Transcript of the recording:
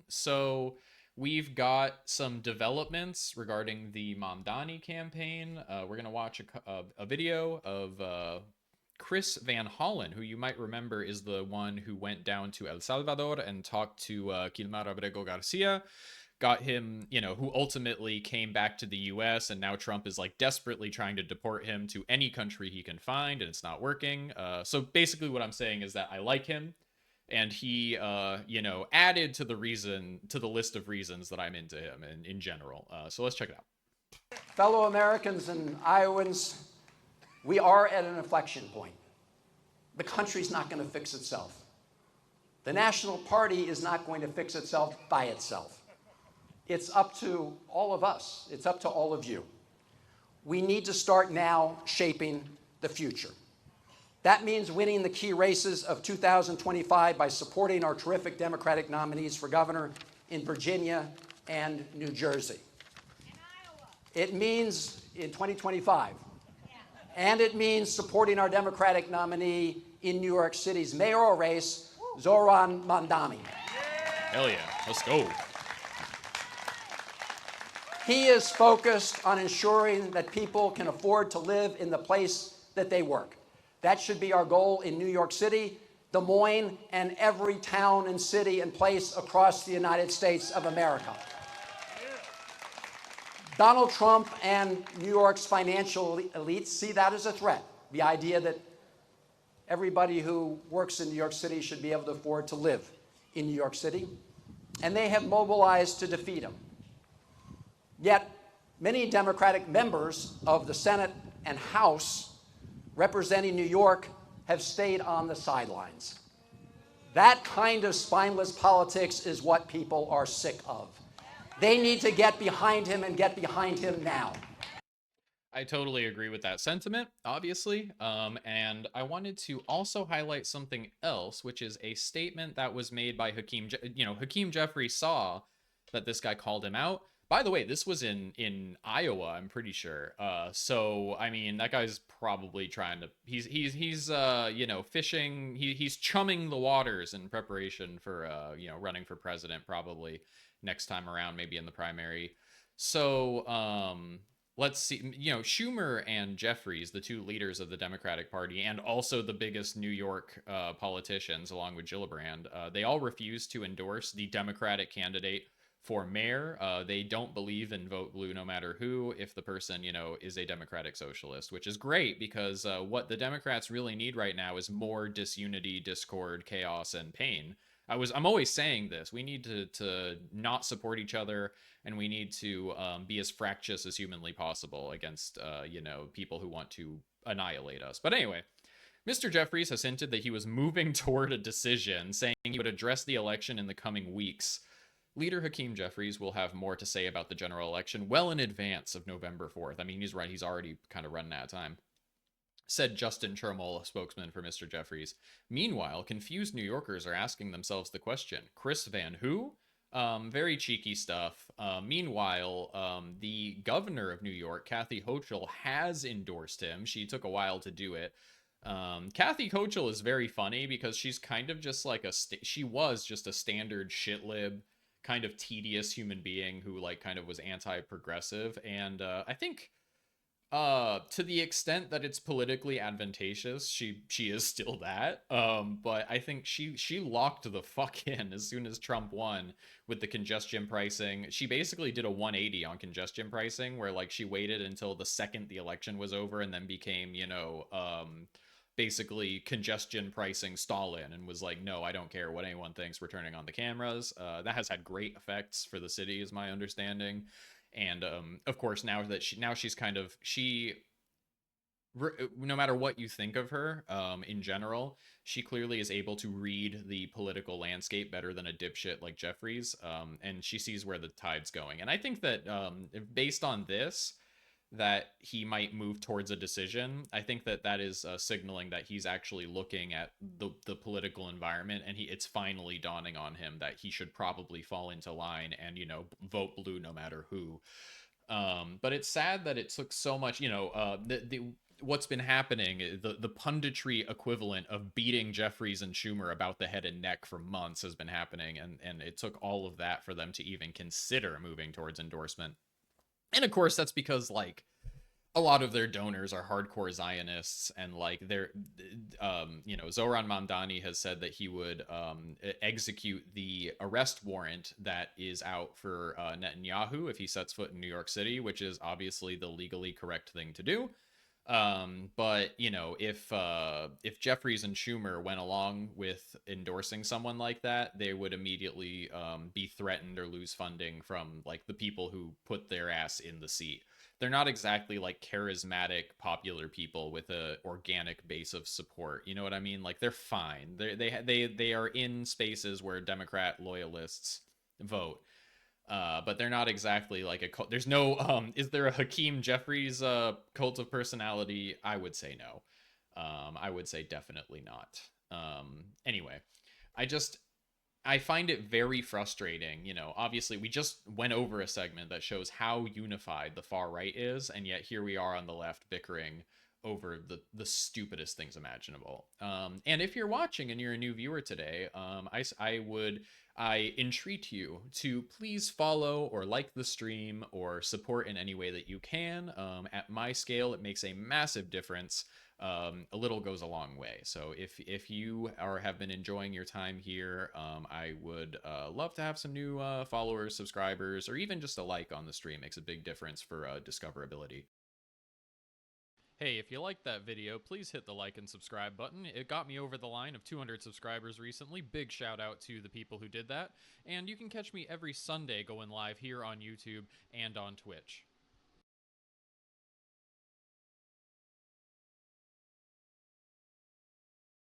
So we've got some developments regarding the Mamdani campaign. We're gonna watch a video of Chris Van Hollen, who you might remember is the one who went down to El Salvador and talked to Gilmar Abrego Garcia, got him, who ultimately came back to the US, and now Trump is like desperately trying to deport him to any country he can find, and it's not working. So basically, what I'm saying is that I like him, and he, added to the list of reasons that I'm into him in general. So let's check it out. Fellow Americans and Iowans, we are at an inflection point. The country's not going to fix itself. The National Party is not going to fix itself by itself. It's up to all of us. It's up to all of you. We need to start now shaping the future. That means winning the key races of 2025 by supporting our terrific Democratic nominees for governor in Virginia and New Jersey. It means in 2025. And it means supporting our Democratic nominee in New York City's mayoral race, Zohran Mamdani. Hell yeah, let's go. He is focused on ensuring that people can afford to live in the place that they work. That should be our goal in New York City, Des Moines, and every town and city and place across the United States of America. Donald Trump and New York's financial elites see that as a threat. The idea that everybody who works in New York City should be able to afford to live in New York City. And they have mobilized to defeat him. Yet, many Democratic members of the Senate and House representing New York have stayed on the sidelines. That kind of spineless politics is what people are sick of. They need to get behind him and get behind him now. I totally agree with that sentiment, obviously. And I wanted to also highlight something else, which is a statement that was made by Hakeem Jeffries saw that this guy called him out. By the way, this was in Iowa, I'm pretty sure. So I mean, that guy's probably trying to he's fishing. He's chumming the waters in preparation for running for president probably next time around, maybe in the primary. So let's see. Schumer and Jeffries, the two leaders of the Democratic Party, and also the biggest New York politicians, along with Gillibrand, they all refused to endorse the Democratic candidate for mayor. They don't believe in vote blue no matter who, if the person, is a Democratic socialist, which is great because what the Democrats really need right now is more disunity, discord, chaos, and pain. I'm always saying this. We need to not support each other, and we need to be as fractious as humanly possible against people who want to annihilate us. But anyway, Mr. Jeffries has hinted that he was moving toward a decision, saying he would address the election in the coming weeks. Leader Hakeem Jeffries will have more to say about the general election well in advance of November 4th. I mean, he's right. He's already kind of running out of time. Said Justin Chermol, a spokesman for Mr. Jeffries. Meanwhile, confused New Yorkers are asking themselves the question, Chris Van who? Very cheeky stuff. Meanwhile, the governor of New York, Kathy Hochul, has endorsed him. She took a while to do it. Kathy Hochul is very funny because she's kind of just like she was just a standard shitlib, kind of tedious human being who like kind of was anti-progressive, and I think to the extent that it's politically advantageous, she is still that, but I think she locked the fuck in as soon as Trump won with the congestion pricing. She basically did a 180 on congestion pricing, where like she waited until the second the election was over and then became basically congestion pricing Stalin, and was like, no, I don't care what anyone thinks, we're turning on the cameras. That has had great effects for the city, is my understanding. And of course, now that she's kind of, no matter what you think of her, in general, she clearly is able to read the political landscape better than a dipshit like Jeffries, and she sees where the tide's going. And I think that based on this, that he might move towards a decision. I think that is signaling that he's actually looking at the political environment, and it's finally dawning on him that he should probably fall into line and vote blue no matter who. But it's sad that it took so much. what's been happening, the punditry equivalent of beating Jeffries and Schumer about the head and neck for months has been happening, and it took all of that for them to even consider moving towards endorsement. And of course, that's because like a lot of their donors are hardcore Zionists, and like they're, Zoran Mamdani has said that he would execute the arrest warrant that is out for Netanyahu if he sets foot in New York City, which is obviously the legally correct thing to do. But if Jeffries and Schumer went along with endorsing someone like that, they would immediately be threatened or lose funding from like the people who put their ass in the seat. They're not exactly like charismatic, popular people with a organic base of support. You know what I mean? Like they're fine. They are in spaces where Democrat loyalists vote. But they're not exactly like a cult. There's no is there a Hakeem Jeffries cult of personality? I would say no. I would say definitely not. Anyway, I just I find it very frustrating. Obviously we just went over a segment that shows how unified the far right is, and yet here we are on the left bickering over the stupidest things imaginable. And if you're watching and you're a new viewer today, I entreat you to please follow or like the stream or support in any way that you can. At my scale, it makes a massive difference. A little goes a long way. So if you have been enjoying your time here, I would love to have some new followers, subscribers, or even just a like on the stream. Makes a big difference for discoverability. Hey, if you liked that video, please hit the like and subscribe button. It got me over the line of 200 subscribers recently. Big shout out to the people who did that. And you can catch me every Sunday going live here on YouTube and on Twitch.